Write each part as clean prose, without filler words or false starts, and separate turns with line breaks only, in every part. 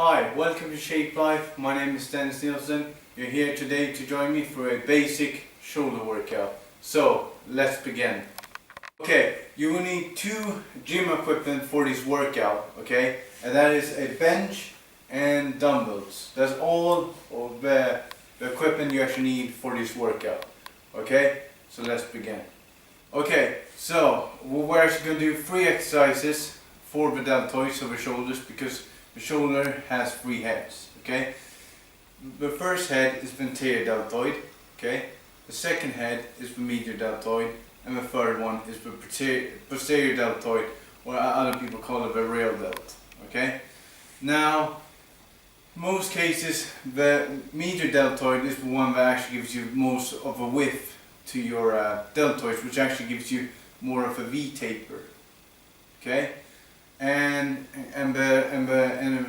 Hi, welcome to Shape Life. My name is Dennis Nielsen. You're here today to join me for a basic shoulder workout. So, let's begin. Okay, you will need two gym equipment for this workout, okay? And that is a bench and dumbbells. That's all of the equipment you actually need for this workout, okay? So let's begin. Okay, so we're actually going to do 3 exercises for the deltoids of the shoulders because the shoulder has 3 heads, okay? The first head is the anterior deltoid, okay? The second head is the medial deltoid, and the third one is the posterior deltoid, or other people call it the real delt, okay? Now, most cases, the medial deltoid is the one that actually gives you most of a width to your deltoids, which actually gives you more of a V taper, okay? And the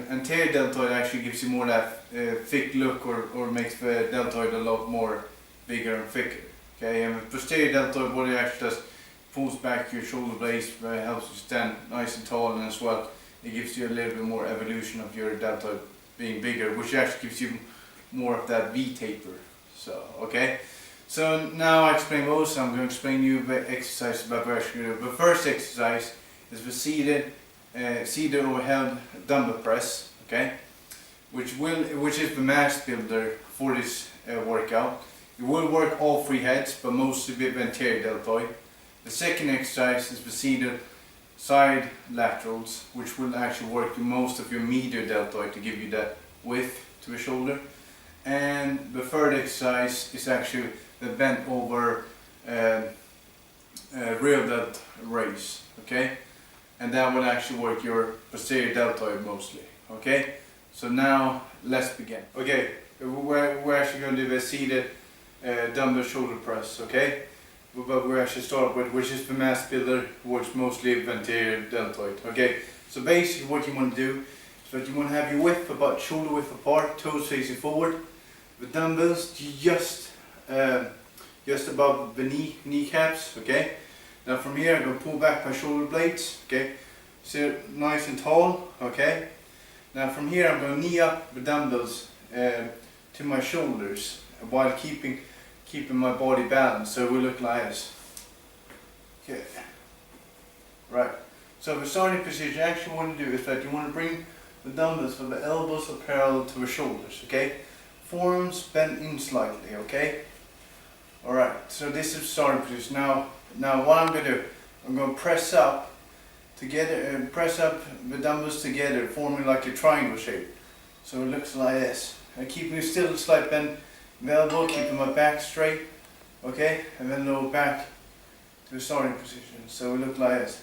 anterior deltoid actually gives you more of that thick look, or makes the deltoid a lot more bigger and thicker. Okay, and the posterior deltoid, what it actually does, pulls back your shoulder blades, helps you stand nice and tall, and as well, it gives you a little bit more evolution of your deltoid being bigger, which actually gives you more of that V taper. So, okay. So now I explain those. I'm going to explain you the exercise that we're actually going to do. The first exercise is the seated overhead dumbbell press, okay, which is the mass builder for this workout. It will work all 3 heads, but mostly with the anterior deltoid. The second exercise is the seated side laterals, which will actually work most of your medial deltoid to give you that width to the shoulder. And the third exercise is actually the bent over rear delt raise, okay? And that will actually work your posterior deltoid mostly, okay? So now let's begin. Okay, we're actually going to do the seated dumbbell shoulder press, okay? But we're actually start with, which is the mass builder, works mostly the anterior deltoid, okay? So basically what you want to do is that you want to have your width about shoulder width apart, toes facing forward. The dumbbells just above the kneecaps, okay? Now from here I'm going to pull back my shoulder blades, okay? Sit nice and tall, okay? Now from here I'm going to knee up the dumbbells to my shoulders while keeping my body balanced, so it will look like this. Okay. Right. So the starting position, actually what you want to do is that you want to bring the dumbbells from the elbows are parallel to the shoulders, okay? Forearms bent in slightly, okay? Alright, so this is starting position. Now what I'm going to do, I'm going to press up together, press up the dumbbells together, forming like a triangle shape. So it looks like this. I'm keeping still a slight bend in the elbow, keeping my back straight, okay? And then lower back to the starting position. So it looks like this.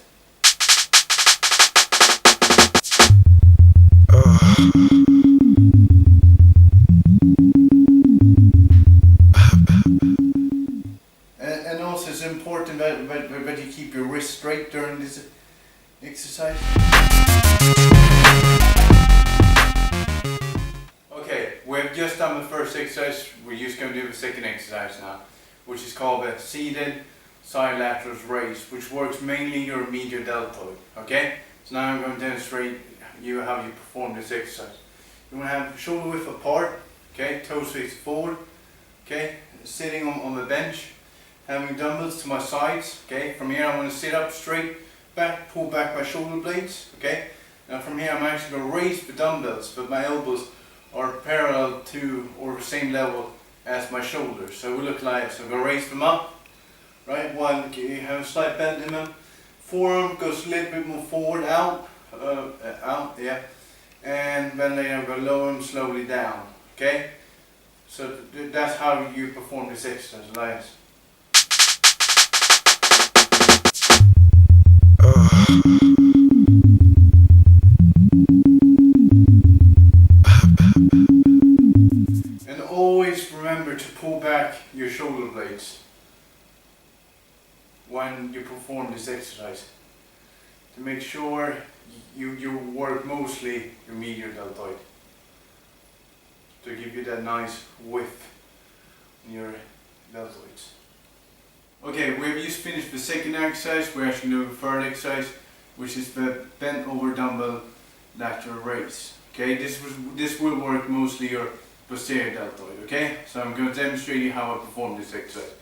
And also it's important that you keep your wrist straight during this exercise. Okay, we've just done the first exercise. We're just going to do the second exercise now, which is called the seated side laterals raise, which works mainly your medial deltoid, okay? So now I'm going to demonstrate you how you perform this exercise. You want to have shoulder width apart, okay, toes facing forward, okay, sitting on the bench, having dumbbells to my sides, okay. From here I'm going to sit up straight back, pull back my shoulder blades, okay. Now from here I'm actually going to raise the dumbbells, but my elbows are parallel to or the same level as my shoulders. So we look like this. So I'm going to raise them up, right, while you have a slight bend in them. Forearm goes a little bit more forward, out, yeah. And then I'm going to lower them slowly down, okay. So that's how you perform this exercise, like this. And always remember to pull back your shoulder blades when you perform this exercise, to make sure you work mostly your medial deltoid, to give you that nice width in your deltoids. Okay, we've just finished the second exercise. We're actually doing the third exercise, which is the bent over dumbbell lateral raise. Okay, this will work mostly your posterior deltoid. Okay, so I'm going to demonstrate you how I perform this exercise.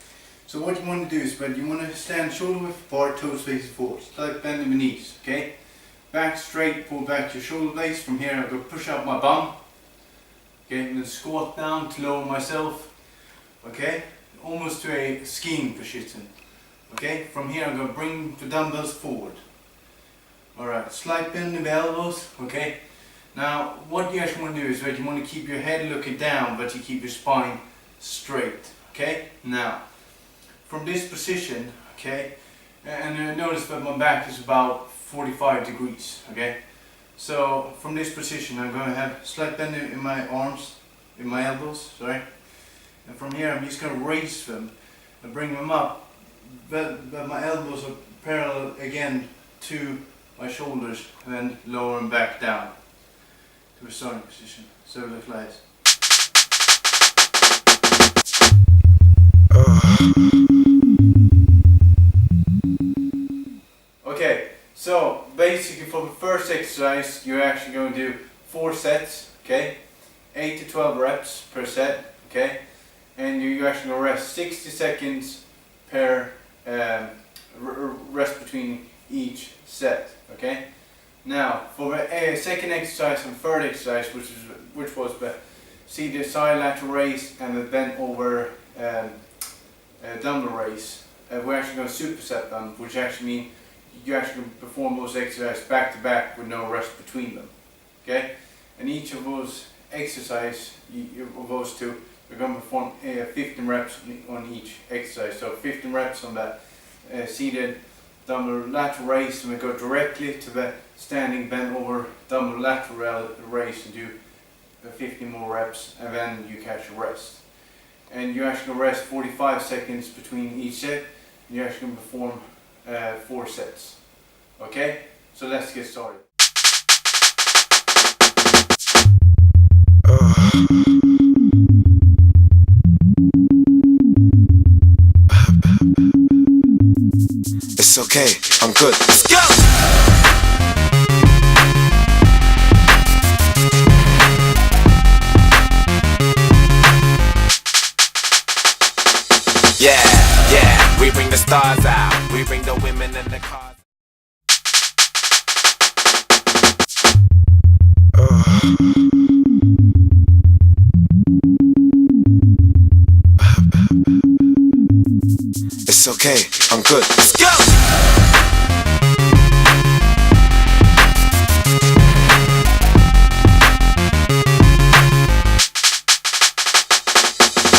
So what you want to do is, but you want to stand shoulder width apart, toes facing forward, slight bend in the knees. Okay, back straight, pull back your shoulder blades. From here, I'm going to push out my bum. Okay, I'm going to squat down to lower myself. Okay, almost to a skiing position. Okay, from here I'm going to bring the dumbbells forward. Alright, slight bend in the elbows. Okay, now what you actually want to do is that you want to keep your head looking down, but you keep your spine straight. Okay, now from this position, okay, and notice that my back is about 45 degrees. Okay, so from this position I'm going to have slight bend in my arms, in my elbows, sorry. And from here I'm just going to raise them and bring them up, but my elbows are parallel again to my shoulders, and then lower them back down to a starting position. So it looks like this. Okay, so basically for the first exercise you're actually going to do 4 sets, okay? 8 to 12 reps per set, okay? And you're actually going to rest 60 seconds per rest between each set, okay? Now for the second exercise and third exercise, which was the seated side lateral raise and the bent over dumbbell raise, we're actually going to superset them, which actually means you actually perform those exercises back to back with no rest between them, okay? And each of those exercises, of those two, we're going to perform 15 reps on each exercise. So 15 reps on that seated dumbbell lateral raise, and we go directly to the standing bent over dumbbell lateral raise and do 15 more reps, and then you catch a rest. And you actually rest 45 seconds between each set, and you actually perform 4 sets. Okay, so let's get started.
It's okay, I'm good. Let's go! Yeah, yeah, we bring the stars out. We bring the women and the cars. It's okay, I'm good. Let's go!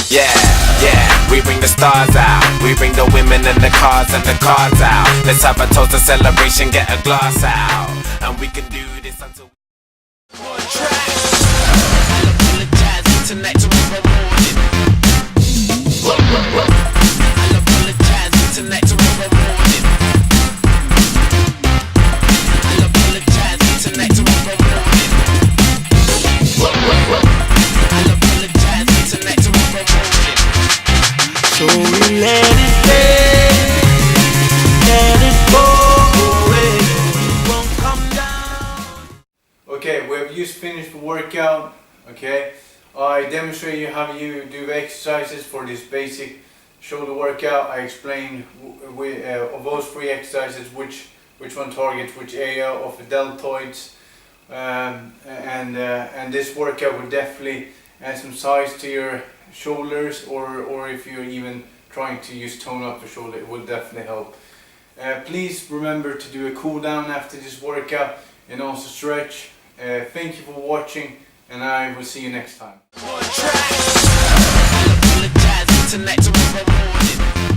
Yeah, yeah, we bring the stars out. We bring the women and the cars out. Let's have a toast, a celebration, get a glass out. And we can do this until one track. I'll apologize tonight tomorrow morning. I'll apologize tonight tomorrow morning. I'll apologize tonight tomorrow morning. I'll apologize tonight tomorrow morning. So we let it go away. We won't come down.
Okay, we have just finished the workout. Okay, I demonstrate you how you do the exercises for this basic shoulder workout. I explained of those 3 exercises which one targets which area of the deltoids, and this workout would definitely add some size to your shoulders, or if you're even trying to just tone up the shoulder, it will definitely help. Please remember to do a cool down after this workout and also stretch. Thank you for watching, and I will see you next time.
One track. I'll apologize tonight tomorrow morning.